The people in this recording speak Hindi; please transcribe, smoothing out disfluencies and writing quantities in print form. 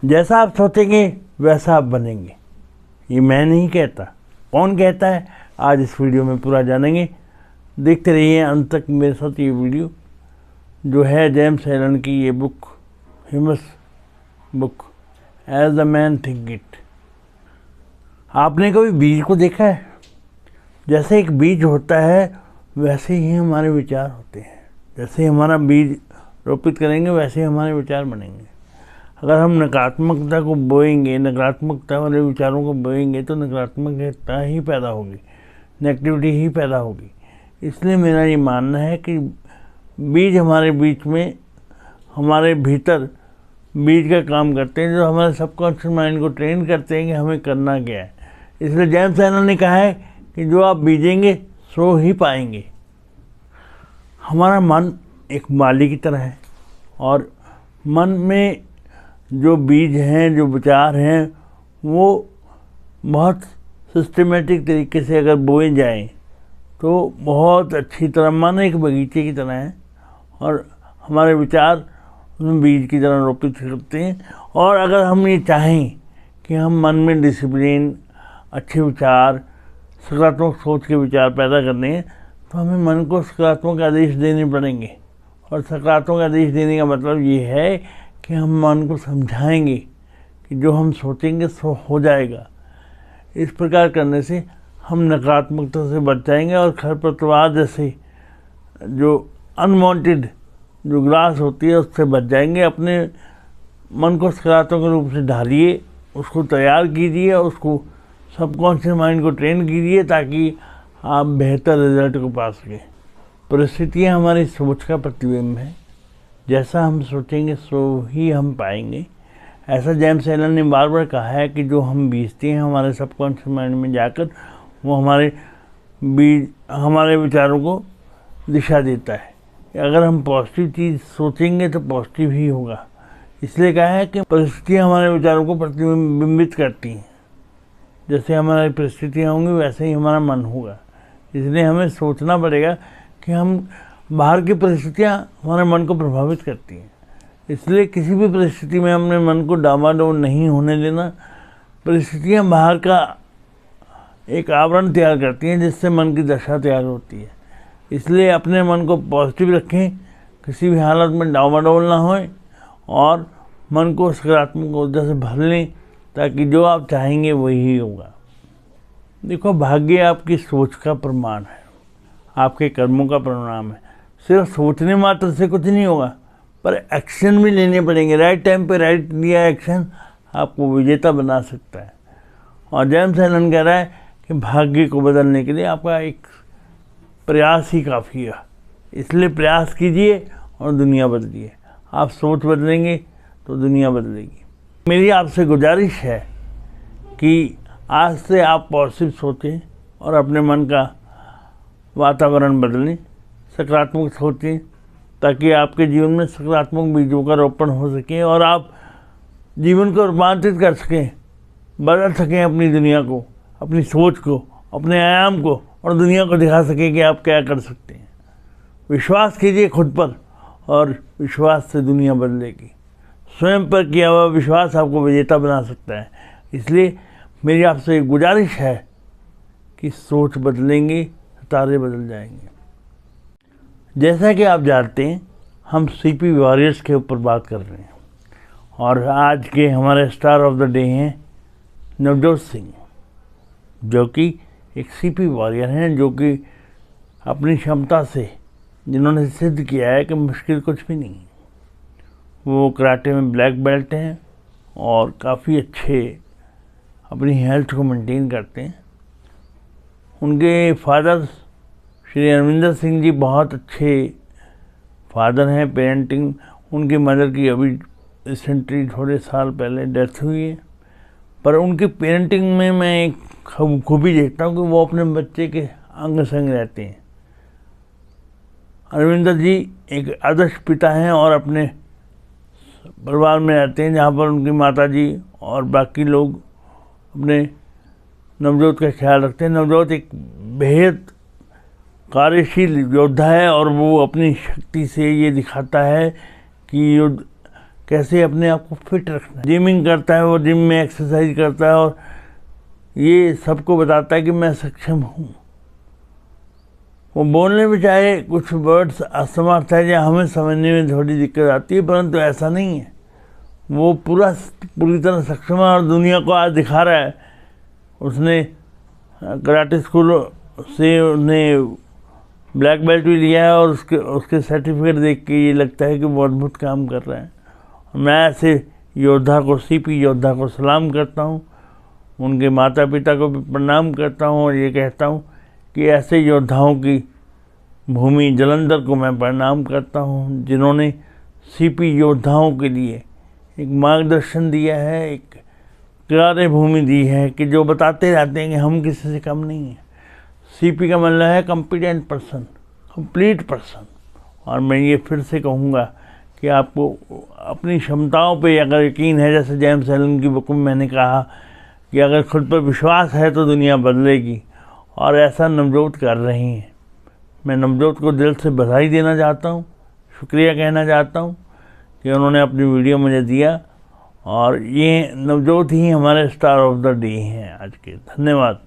जैसा आप सोचेंगे वैसा आप बनेंगे। ये मैं नहीं कहता, कौन कहता है, आज इस वीडियो में पूरा जानेंगे। देखते रहिए अंत तक मेरे साथ ये वीडियो, जो है जेम्स एलन की ये book, famous book as the man think it. आपने कभी बीज को देखा है? जैसे एक बीज होता है वैसे ही हमारे विचार होते हैं। जैसे हमारा बीज रोपित करेंगे वैसे ही हमारे विचार बनेंगे। अगर हम नकारात्मकता को बोएंगे, नकारात्मकता वाले विचारों को बोएंगे तो नकारात्मकता ही पैदा होगी, नेगेटिविटी ही पैदा होगी। इसलिए मेरा ये मानना है कि बीज हमारे बीच में, हमारे भीतर बीज का काम करते हैं, जो हमारे सबकॉन्शियस माइंड को ट्रेन करते हैं कि हमें करना क्या है। इसलिए जेम्स एलन ने कहा है कि जो आप बीजेंगे सो ही पाएंगे। हमारा मन एक माली की तरह है और मन में जो बीज हैं, जो विचार हैं, वो बहुत सिस्टमेटिक तरीके से अगर बोए जाएं तो बहुत अच्छी तरह, मन एक बगीचे की तरह है और हमारे विचार उसमें बीज की तरह रोपित करते हैं। और अगर हम ये चाहें कि हम मन में डिसिप्लिन, अच्छे विचार, सकारात्मक सोच के विचार पैदा करने हैं तो हमें मन को सकारात्मक आदेश देने पड़ेंगे। और सकारात्मक आदेश देने का मतलब ये है कि हम मन को समझाएंगे कि जो हम सोचेंगे सो हो जाएगा। इस प्रकार करने से हम नकारात्मकता से बच जाएंगे और खरपतवार जैसे जो अनवांटेड जो ग्रास होती है उससे बच जाएंगे। अपने मन को सकारात्मक रूप से ढालिए, उसको तैयार कीजिए, उसको सबकॉन्शियस माइंड को ट्रेन कीजिए ताकि आप बेहतर रिजल्ट को पा सकें। परिस्थितियाँ हमारी सोच का प्रतिबिंब है। जैसा हम सोचेंगे सो ही हम पाएंगे। ऐसा जेम्स एलन ने बार बार कहा है कि जो हम बीजते हैं हमारे सबकॉन्शियस माइंड में जाकर, वो हमारे विचारों को दिशा देता है। अगर हम पॉजिटिव चीज़ सोचेंगे तो पॉजिटिव ही होगा। इसलिए कहा है कि परिस्थितियाँ हमारे विचारों को प्रतिबिंबित करती हैं। जैसे हमारी परिस्थितियाँ होंगी वैसे ही हमारा मन होगा। इसलिए हमें सोचना पड़ेगा कि हम बाहर की परिस्थितियाँ हमारे मन को प्रभावित करती हैं। इसलिए किसी भी परिस्थिति में अपने मन को डामाडोल नहीं होने देना। परिस्थितियाँ बाहर का एक आवरण तैयार करती हैं जिससे मन की दशा तैयार होती है। इसलिए अपने मन को पॉजिटिव रखें, किसी भी हालत में डामाडोल ना होए और मन को सकारात्मक ऊर्जा से भर लें ताकि जो आप चाहेंगे वही होगा। देखो, भाग्य आपकी सोच का प्रमाण है, आपके कर्मों का परिणाम है। सिर्फ सोचने मात्र से कुछ नहीं होगा, पर एक्शन भी लेने पड़ेंगे। राइट टाइम पे राइट लिया एक्शन आपको विजेता बना सकता है। और जेम्स एलन कह रहा है कि भाग्य को बदलने के लिए आपका एक प्रयास ही काफ़ी है। इसलिए प्रयास कीजिए और दुनिया बदलिए। आप सोच बदलेंगे तो दुनिया बदलेगी। मेरी आपसे गुजारिश है कि आज से आप पॉजिटिव सोचें और अपने मन का वातावरण बदलें, सकारात्मक सोचें ताकि आपके जीवन में सकारात्मक बीजों का रोपण हो सके और आप जीवन को रूपांतरित कर सकें, बदल सकें अपनी दुनिया को, अपनी सोच को, अपने आयाम को, और दुनिया को दिखा सकें कि आप क्या कर सकते हैं। विश्वास कीजिए खुद पर और विश्वास से दुनिया बदलेगी। स्वयं पर किया हुआ विश्वास आपको विजेता बना सकता है। इसलिए मेरी आपसे गुजारिश है कि सोच बदलेंगे, तारे बदल जाएंगे। जैसा कि आप जानते हैं हम सीपी वॉरियर्स के ऊपर बात कर रहे हैं और आज के हमारे स्टार ऑफ द डे हैं नवजोत सिंह, जो कि एक सीपी वॉरियर हैं, जो कि अपनी क्षमता से जिन्होंने सिद्ध किया है कि मुश्किल कुछ भी नहीं। वो कराटे में ब्लैक बेल्ट हैं और काफ़ी अच्छे अपनी हेल्थ को मेंटेन करते हैं। उनके फादर श्री अरविंदर सिंह जी बहुत अच्छे फादर हैं। पेरेंटिंग, उनकी मदर की अभी रिसेंटली थोड़े साल पहले डेथ हुई है, पर उनकी पेरेंटिंग में मैं एक खूबी देखता हूँ कि वो अपने बच्चे के अंग संग रहते हैं। अरविंदर जी एक आदर्श पिता हैं और अपने परिवार में रहते हैं जहाँ पर उनकी माता जी और बाकी लोग अपने नवजोत का ख्याल रखते हैं। नवजोत एक बेहद कार्यशील योद्धा है और वो अपनी शक्ति से ये दिखाता है कि युद्ध कैसे अपने आप को फिट रखना है। जिमिंग करता है, वो जिम में एक्सरसाइज करता है और ये सबको बताता है कि मैं सक्षम हूँ। वो बोलने में चाहे कुछ वर्ड्स असमर्थ है या हमें समझने में थोड़ी दिक्कत आती है, परंतु ऐसा नहीं है, वो पूरी तरह सक्षम है और दुनिया को आज दिखा रहा है। उसने कराटे स्कूल से उसने ब्लैक बेल्ट भी लिया है और उसके सर्टिफिकेट देख के ये लगता है कि वो अद्भुत काम कर रहे हैं। मैं ऐसे योद्धा को, सीपी योद्धा को सलाम करता हूँ, उनके माता पिता को भी प्रणाम करता हूँ और ये कहता हूँ कि ऐसे योद्धाओं की भूमि जालंधर को मैं प्रणाम करता हूँ, जिन्होंने सीपी योद्धाओं के लिए एक मार्गदर्शन दिया है, एक कार्य भूमि दी है कि जो बताते रहते हैं कि हम किसी से कम नहीं हैं। सीपी का मतलब है कॉम्पिटेंट पर्सन, कंप्लीट पर्सन। और मैं ये फिर से कहूँगा कि आपको अपनी क्षमताओं पे अगर यकीन है, जैसे जेम्स एलन की बुक में मैंने कहा कि अगर खुद पर विश्वास है तो दुनिया बदलेगी, और ऐसा नवजोत कर रही हैं। मैं नवजोत को दिल से बधाई देना चाहता हूँ, शुक्रिया कहना चाहता हूँ कि उन्होंने अपनी वीडियो मुझे दिया, और ये नवजोत ही हमारे स्टार ऑफ द डे हैं आज के। धन्यवाद।